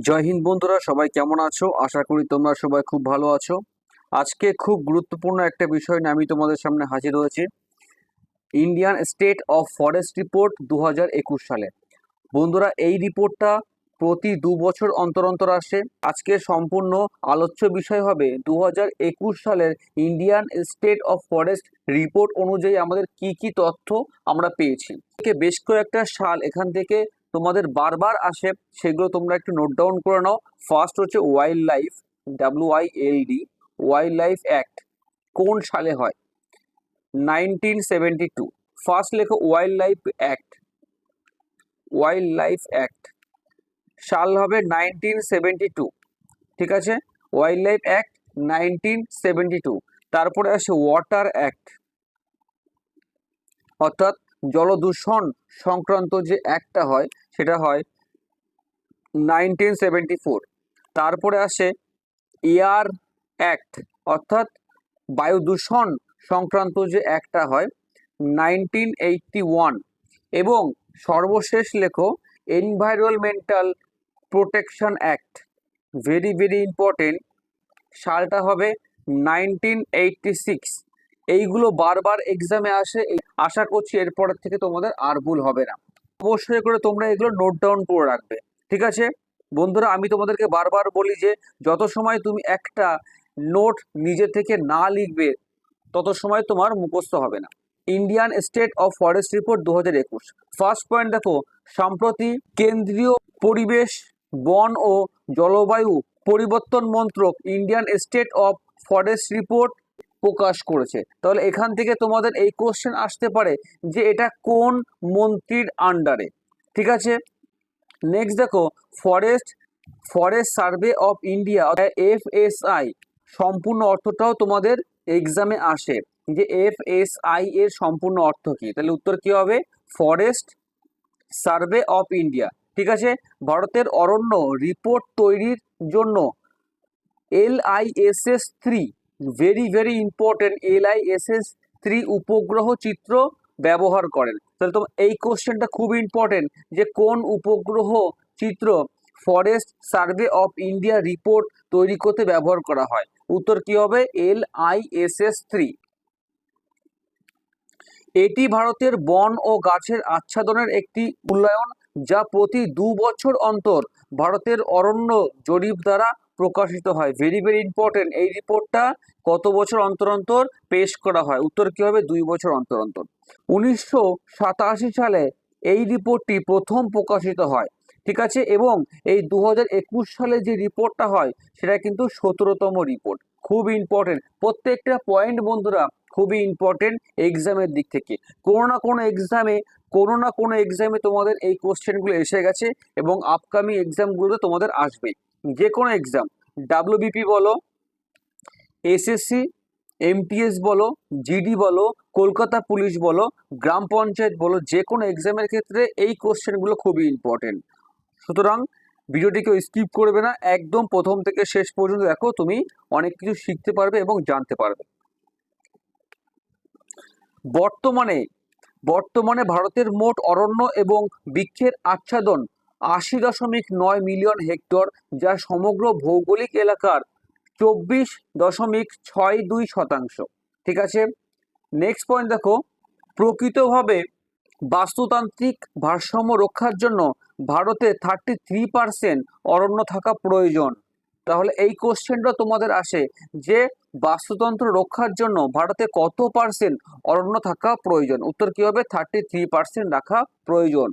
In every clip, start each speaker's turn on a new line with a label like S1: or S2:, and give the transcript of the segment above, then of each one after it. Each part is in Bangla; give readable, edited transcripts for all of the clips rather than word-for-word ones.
S1: জয় হিন্দ বন্ধুরা, সবাই কেমন আছো? আশা করি তোমরা সবাই খুব ভালো আছো। আজকে খুব গুরুত্বপূর্ণ একটা বিষয় নিয়ে আমি তোমাদের সামনে হাজির হয়েছি। Indian state of forest report 2021 সালে। বন্ধুরা, এই রিপোর্টটা প্রতি 2 বছর অন্তর অন্তর আসে। আজকে সম্পূর্ণ আলোচ্য বিষয় হবে 2021 সালের Indian state of forest report অনুযায়ী আমাদের কি কি তথ্য আমরা পেয়েছি। বেশ কয়েকটা সাল এখান থেকে তোমাদের বারবার আসে, সেগুলো তোমরা একটু নোট ডাউন করে নাও। ফার্স্ট হচ্ছে wild life, WILD, wild life act কোন সালে হয়? 1972। ফার্স্ট লেখো wild life act, wild life act সাল হবে 1972। ঠিক আছে, ওয়াইল্ড লাইফ অ্যাক্ট 1972। তারপরে আসে ওয়াটার অ্যাক্ট, অর্থাৎ জলদূষণ সংক্রান্ত যে অ্যাক্টটা হয় সেটা হয় 1974। তারপরে আসে এয়ার অ্যাক্ট, অর্থাৎ বায়ু দূষণ সংক্রান্ত যে অ্যাক্টটা হয় 1981। এবং সর্বশেষ লেখো environmental protection act, very very important, সালটা হবে 1986। এইগুলো বারবার এক্সামে আসে, আশা করছি এরপরের থেকে তোমাদের আর ভুল হবে না। অবশ্যই করে তোমরা এগুলো নোট ডাউন করে রাখবে। ঠিক আছে বন্ধুরা, আমি তোমাদেরকে বারবার বলি যে যত সময় তুমি একটা নোট নিজে থেকে না লিখবে তত সময় তোমার মুখস্থ হবে না। Indian state of forest report 2021। First point দেখো, সম্প্রতি কেন্দ্রীয় পরিবেশ, বন ও জলবায়ু পরিবর্তন মন্ত্রক Indian state of forest report প্রকাশ করেছে। তাহলে এখান থেকে তোমাদের এই কোশ্চেন আসতে পারে যে এটা কোন মন্ত্রীর আন্ডারে। ঠিক আছে, নেক্সট দেখো forest forest survey of India, FSI সম্পূর্ণ অর্থটাও তোমাদের এক্সামে আসে যে FSI এর সম্পূর্ণ অর্থ কি। তাহলে উত্তর কি হবে? Forest survey of India. ঠিক আছে, ভারতের অরণ্য রিপোর্ট তৈরির জন্য LISS-3, very very important, LISS-3 উপগ্রহ চিত্র ব্যবহার করেন। তাহলে তোমার এই কোশ্চেনটা খুব ইম্পর্টেন্ট যে কোন উপগ্রহ চিত্র forest survey of India report তৈরি করতে ব্যবহার করা হয়। উত্তর কি হবে? LISS-3। এটি ভারতের বন ও গাছের আচ্ছাদনের একটি মূল্যায়ন যা প্রতি 2 বছর অন্তর ভারতের অরণ্য জরিপ দ্বারা প্রকাশিত হয়। ভেরি ভেরি ইম্পর্টেন্ট, এই রিপোর্টটা কত বছর অন্তর অন্তর পেশ করা হয়? উত্তর কি হবে? 2 বছর অন্তর অন্তর। 1987 সালে এই রিপোর্টটি প্রথম প্রকাশিত হয়। ঠিক আছে, এবং এই 2021 সালে যে রিপোর্টটা হয় সেটা কিন্তু 17তম রিপোর্ট। খুব ইম্পর্টেন্ট, প্রত্যেকটা পয়েন্ট বন্ধুরা খুবই ইম্পর্টেন্ট এক্সামের দিক থেকে। কোনো না কোনো এক্সামে তোমাদের এই কোশ্চেনগুলো এসে গেছে এবং আপকামিং এক্সামগুলোতে তোমাদের আসবে। যে কোনো এক্সাম, WBP বলো, SSC, MTS বলো, GD বলো, কলকাতা পুলিশ বলো, গ্রাম পঞ্চায়েত বলো, যে কোনো এক্সামের ক্ষেত্রে এই কোশ্চেনগুলো খুবই ইম্পর্টেন্ট। সুতরাং ভিডিওটিকে স্কিপ করবে না, একদম প্রথম থেকে শেষ পর্যন্ত দেখো, তুমি অনেক কিছু শিখতে পারবে এবং জানতে পারবে। বর্তমানে ভারতের মোট অরণ্য এবং বৃক্ষের আচ্ছাদন 80.9 মিলিয়ন হেক্টর, যা সমগ্র ভৌগোলিক এলাকার 24.62%। ঠিক আছে, নেক্সট পয়েন্ট দেখো, প্রকৃতভাবে বাস্তুতান্ত্রিক ভারসাম্য রক্ষার জন্য ভারতে 33% অরণ্য থাকা প্রয়োজন। তাহলে এই কোশ্চেনটা তোমাদের আসে যে বাস্তুতন্ত্র রক্ষার জন্য ভারতে কত পার্সেন্ট অরণ্য থাকা প্রয়োজন? উত্তর কি হবে? 33% রাখা প্রয়োজন।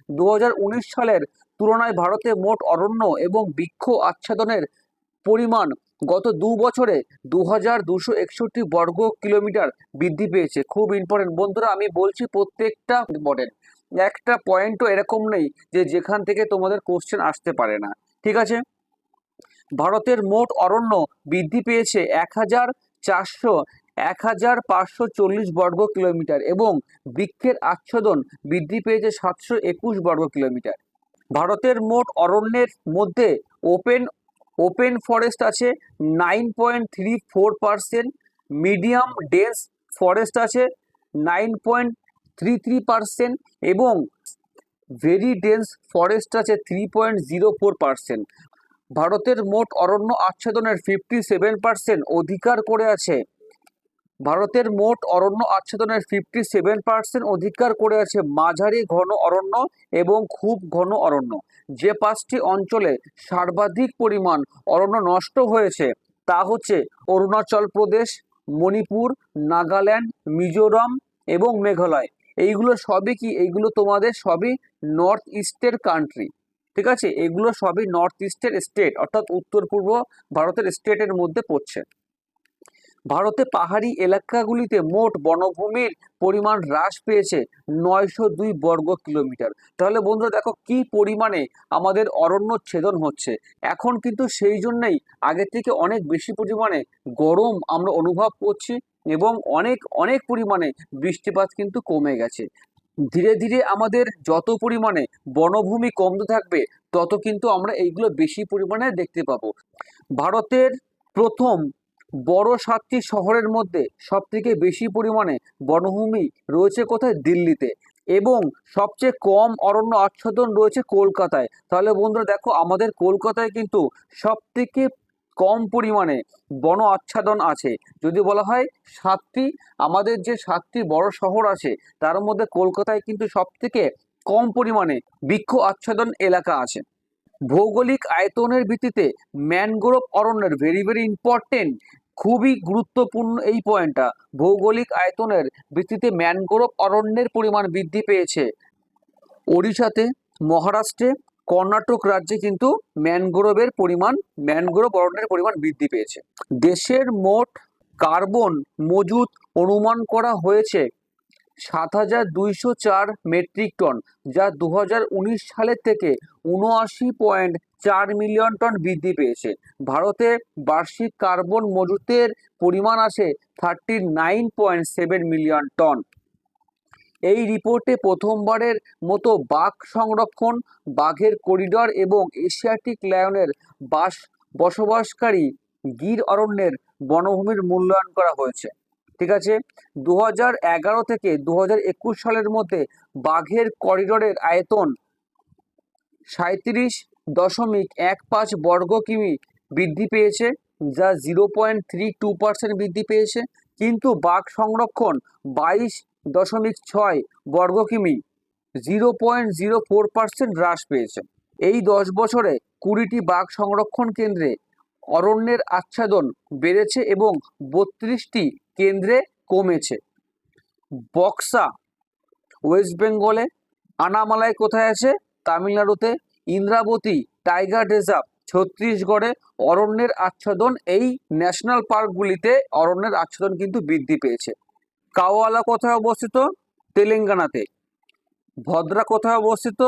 S1: 2019 সালের তুলনায় ভারতে মোট অরণ্য এবং বৃক্ষ আচ্ছাদনের পরিমাণ গত 2 বছরে 2261 বর্গ কিলোমিটার বৃদ্ধি পেয়েছে। খুব ইম্পর্টেন্ট বন্ধুরা, আমি বলছি প্রত্যেকটা ইম্পর্টেন্ট, একটা পয়েন্টও এরকম নেই যে যেখান থেকে তোমাদের কোশ্চেন আসতে পারে না। ঠিক আছে, ভারতের মোট অরণ্য বৃদ্ধি পেয়েছে 1540 বর্গ কিলোমিটার এবং বৃক্ষের আচ্ছাদন বৃদ্ধি পেয়েছে 721 বর্গ কিলোমিটার। ভারতের মোট অরণ্যের মধ্যে ওপেন ফরেস্ট আছে 9.34%, মিডিয়াম ডেন্স ফরেস্ট আছে 9.33% এবং ভেরি ডেন্স ফরেস্ট আছে 3.04%। ভারতের মোট অরণ্য আচ্ছাদনের 57% অধিকার করে আছে। ভারতের মোট অরণ্য আচ্ছাদনের 57% অধিকার করে আছে মাঝারি ঘন অরণ্য এবং খুব ঘন অরণ্য। যে 5টি অঞ্চলে সর্বাধিক পরিমাণ অরণ্য নষ্ট হয়েছে তা হচ্ছে অরুণাচল প্রদেশ, মণিপুর, নাগাল্যান্ড, মিজোরাম এবং মেঘালয়। এইগুলো তোমাদের সবই নর্থ ইস্টের কান্ট্রি। ঠিক আছে, এগুলো সবই নর্থ ইস্টের স্টেট, অর্থাৎ উত্তর পূর্ব ভারতের স্টেটের মধ্যে পড়ছে। ভারতে পাহাড়ি এলাকাগুলিতে মোট বনভূমির পরিমাণ হ্রাস পেয়েছে 902 বর্গ কিলোমিটার। তাহলে বন্ধুরা দেখো কি পরিমাণে আমাদের অরণ্য ছেদন হচ্ছে। এখন কিন্তু সেই জন্যই আগের থেকে অনেক বেশি পরিমাণে গরম আমরা অনুভব করছি এবং অনেক অনেক পরিমাণে বৃষ্টিপাত কিন্তু কমে গেছে। ধীরে ধীরে আমাদের যত পরিমাণে বনভূমি কমতে থাকবে তত কিন্তু আমরা এইগুলো বেশি পরিমাণে দেখতে পাবো। ভারতের প্রথম বড় 7টি শহরের মধ্যে সবথেকে বেশি পরিমাণে বনভূমি রয়েছে কোথায়? দিল্লিতে। এবং সবচেয়ে কম অরণ্য আচ্ছাদন রয়েছে কলকাতায়। তাহলে বন্ধুরা দেখো আমাদের কলকাতায় কিন্তু সবথেকে কম পরিমাণে বন আচ্ছাদন আছে। যদি বলা হয় আমাদের যে 7টি বড় শহর আছে তার মধ্যে কলকাতায় কিন্তু সবথেকে কম পরিমাণে বৃক্ষ আচ্ছাদন এলাকা আছে। ভৌগোলিক আয়তনের ভিত্তিতে ম্যানগ্রোভ অরণ্যের ভেরি ভেরি ইম্পর্টেন্ট, খুবই গুরুত্বপূর্ণ এই পয়েন্টটা। ভৌগোলিক আয়তনের ভিত্তিতে ম্যানগ্রোভ অরণ্যের পরিমাণ বৃদ্ধি পেয়েছে ওড়িশাতে, মহারাষ্ট্রে, কর্ণাটক রাজ্যে কিন্তু ম্যানগ্রোভ অরণ্যের পরিমাণ বৃদ্ধি পেয়েছে। দেশের মোট কার্বন মজুত অনুমান করা হয়েছে 7,204 মেট্রিক টন, যা 2019 সালের থেকে 79.4 মিলিয়ন টন বৃদ্ধি পেয়েছে। ভারতে বার্ষিক কার্বন মজুতের পরিমাণ আছে 39.7 মিলিয়ন টন। এই রিপোর্টে প্রথমবারের মতো বাঘ সংরক্ষণ, বাঘের করিডর এবং এশিয়াটিক লায়নের বসবাসকারী গির অরণ্যের বনভূমির মূল্যায়ন করা হয়েছে। ঠিক আছে, 2011 থেকে 2021 সালের মধ্যে বাঘের করিডরের আয়তন 37.15 বর্গ কিমি বৃদ্ধি পেয়েছে, যা 0.32% বৃদ্ধি পেয়েছে। কিন্তু বাঘ সংরক্ষণ 22.6 বর্গ কিমি 0.04% হ্রাস পেয়েছে। এই 10 বছরে 20টি বাঘ সংরক্ষণ কেন্দ্রে অরণ্যের আচ্ছাদন বেড়েছে এবং 32টি কেন্দ্রে কমেছে। বক্সা ওয়েস্ট বেঙ্গলে, আনামালাই কোথায় আছে? তামিলনাড়ুতে, ইন্দ্রাবতী টাইগার রিজার্ভ ছত্তিশগড়ে অরণ্যের আচ্ছাদন, এই ন্যাশনাল পার্কগুলিতে অরণ্যের আচ্ছাদন কিন্তু বৃদ্ধি পেয়েছে। কাওয়ালা কোথায় অবস্থিত? তেলেঙ্গানাতে। ভদ্রা কোথায় অবস্থিত?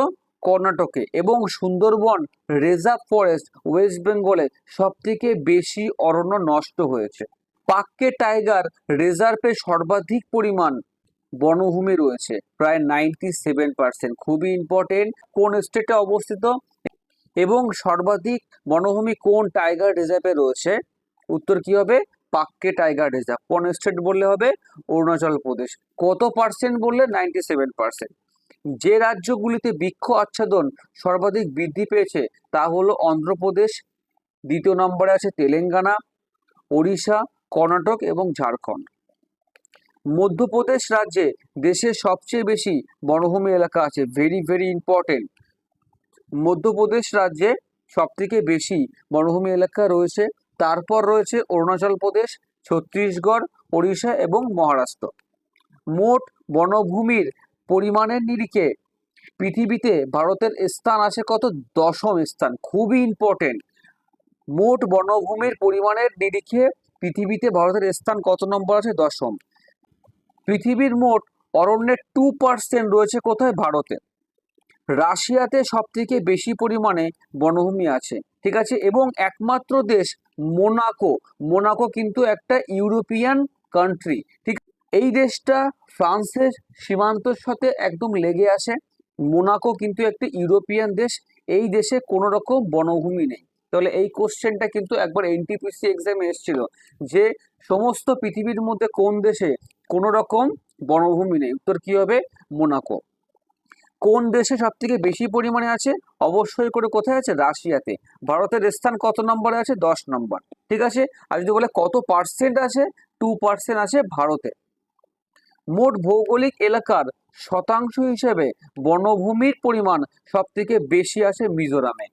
S1: কর্ণাটকে। এবং সুন্দরবন রিজার্ভ ফরেস্ট ওয়েস্ট বেঙ্গলে সবথেকে বেশি অরণ্য নষ্ট হয়েছে। পাক্কে টাইগার রিজার্ভে সর্বাধিক পরিমাণ বনভূমি রয়েছে, প্রায় 97%। খুবই ইম্পর্টেন্ট, কোন স্টেটে অবস্থিত এবং সর্বাধিক বনভূমি কোন টাইগার রিজার্ভে রয়েছে? উত্তর কি হবে? পাক্কে টাইগার রিজার্ভ। কোন স্টেট বললে হবে? অরুণাচল প্রদেশ। কত পার্সেন্ট বললে? 97%। যে রাজ্যগুলিতে বৃক্ষ আচ্ছাদন সর্বাধিক বৃদ্ধি পেয়েছে তা হলো অন্ধ্রপ্রদেশ, দ্বিতীয় নম্বরে আছে তেলেঙ্গানা, ওড়িশা, কর্ণাটক এবং ঝাড়খণ্ড। মধ্যপ্রদেশ রাজ্যে দেশের সবচেয়ে বেশি বনভূমি এলাকা আছে। ভেরি ভেরি ইম্পর্টেন্ট, মধ্যপ্রদেশ রাজ্যে সবথেকে বেশি বনভূমি এলাকা রয়েছে। তারপর রয়েছে অরুণাচল প্রদেশ, ছত্তিশগড়, ওড়িশা এবং মহারাষ্ট্র। মোট বনভূমির পরিমাণের নিরিখে পৃথিবীতে ভারতের স্থান আছে কত? 10ম স্থান। খুবই ইম্পর্টেন্ট, মোট বনভূমির পরিমাণের নিরিখে পৃথিবীতে ভারতের স্থান কত নম্বর আছে? 10ম। পৃথিবীর মোট অরণ্যের 2% রয়েছে কোথায়? ভারতে। রাশিয়াতে সবথেকে বেশি পরিমাণে বনভূমি আছে। ঠিক আছে, এবং একমাত্র দেশ মোনাকো কিন্তু একটা ইউরোপিয়ান কান্ট্রি। ঠিক, এই দেশটা ফ্রান্সের সীমান্তের সাথে একদম লেগে আছে। মোনাকো কিন্তু একটা ইউরোপিয়ান দেশ, এই দেশে কোনো রকম বনভূমি নেই। তাহলে এই কোশ্চেনটা কিন্তু একবার এনটিপিসি এক্সামে এসেছিল যে সমস্ত পৃথিবীর মধ্যে কোন দেশে কোনো রকম বনভূমি নেই? উত্তর কি হবে? মোনাকো। কোন দেশে সব থেকে বেশি পরিমাণে আছে? অবশ্যই করে কোথায় আছে? রাশিয়াতে। ভারতের স্থান কত নম্বরে আছে? 10 নম্বর। ঠিক আছে। আর যদি বলে কত পার্সেন্ট আছে? 2% আছে ভারতে। মোট ভৌগোলিক এলাকার শতাংশ হিসেবে বনভূমির পরিমাণ সব থেকে বেশি আছে মিজোরামে।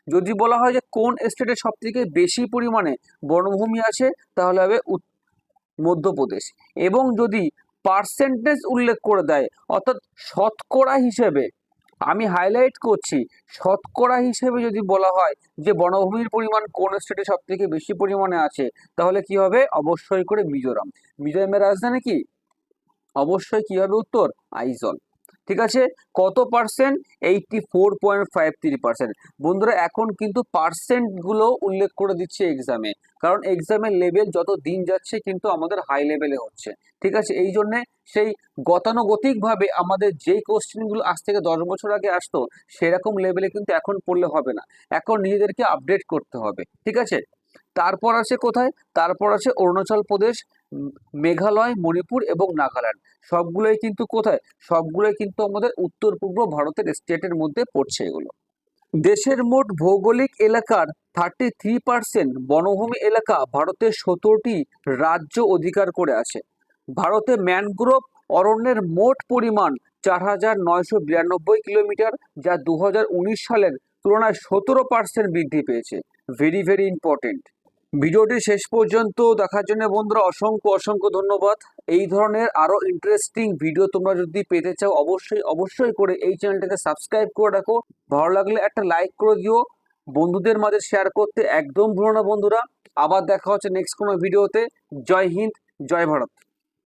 S1: যদি বলা হয় যে কোন স্টেটে সব থেকে বেশি পরিমাণে বনভূমি আছে, তাহলে হবে মধ্যপ্রদেশ। এবং যদি পার্সেন্টেজ উল্লেখ করে দেয়, অর্থাৎ শতকরা হিসেবে, আমি হাইলাইট করছি, শতকরা হিসেবে যদি বলা হয় যে বনভূমির পরিমাণ কোন স্টেটে সব থেকে বেশি পরিমাণে আছে, তাহলে কি হবে? অবশ্যই করে মিজোরাম। মিজোরামের রাজধানী কি? অবশ্যই কি হবে উত্তর? আইজল। ঠিক আছে। কত পার্সেন্ট? 84.53%। বন্ধুরা এখন কিন্তু পার্সেন্টগুলো উল্লেখ করে দিচ্ছে এক্সামে, কারণ এক্সামের লেভেল যত দিন যাচ্ছে কিন্তু আমাদের হাই লেভেলে হচ্ছে। ঠিক আছে। এই জন্যে সেই গতানুগতিকভাবে আমাদের যেই কোশ্চেনগুলো আজ থেকে 10 বছর আগে আসতো, সেরকম লেভেলে কিন্তু এখন পড়লে হবে না, এখন নিজেদেরকে আপডেট করতে হবে। ঠিক আছে। তারপর আছে কোথায়? তারপর আছে অরুণাচল প্রদেশ, মেঘালয়, মণিপুর এবং নাগাল্যান্ড। সবগুলোই কিন্তু কোথায়? সবগুলোই কিন্তু আমাদের উত্তর পূর্ব ভারতের স্টেটের মধ্যে পড়ছে এগুলো। দেশের মোট ভৌগোলিক এলাকার 33% বনভূমি এলাকা ভারতের 17টি রাজ্য অধিকার করে আছে। ভারতে ম্যানগ্রোভ অরণ্যের মোট পরিমাণ 4,992 কিলোমিটার, যা 2019 সালের তুলনায় 17% বৃদ্ধি পেয়েছে। Very very important. ভিডিওটি শেষ পর্যন্ত দেখার জন্য বন্ধুরা অসংখ্য অসংখ্য ধন্যবাদ। এই ধরনের আরো ইন্টারেস্টিং ভিডিও তোমরা যদি পেতে চাও, অবশ্যই অবশ্যই করে এই চ্যানেলটাকে সাবস্ক্রাইব করে রাখো। ভালো লাগলে একটা লাইক করে দিও, বন্ধুদের মাঝে শেয়ার করতে একদম ভুলো না বন্ধুরা। আবার দেখা হচ্ছে নেক্সট কোনো ভিডিওতে। জয় হিন্দ, জয় ভারত।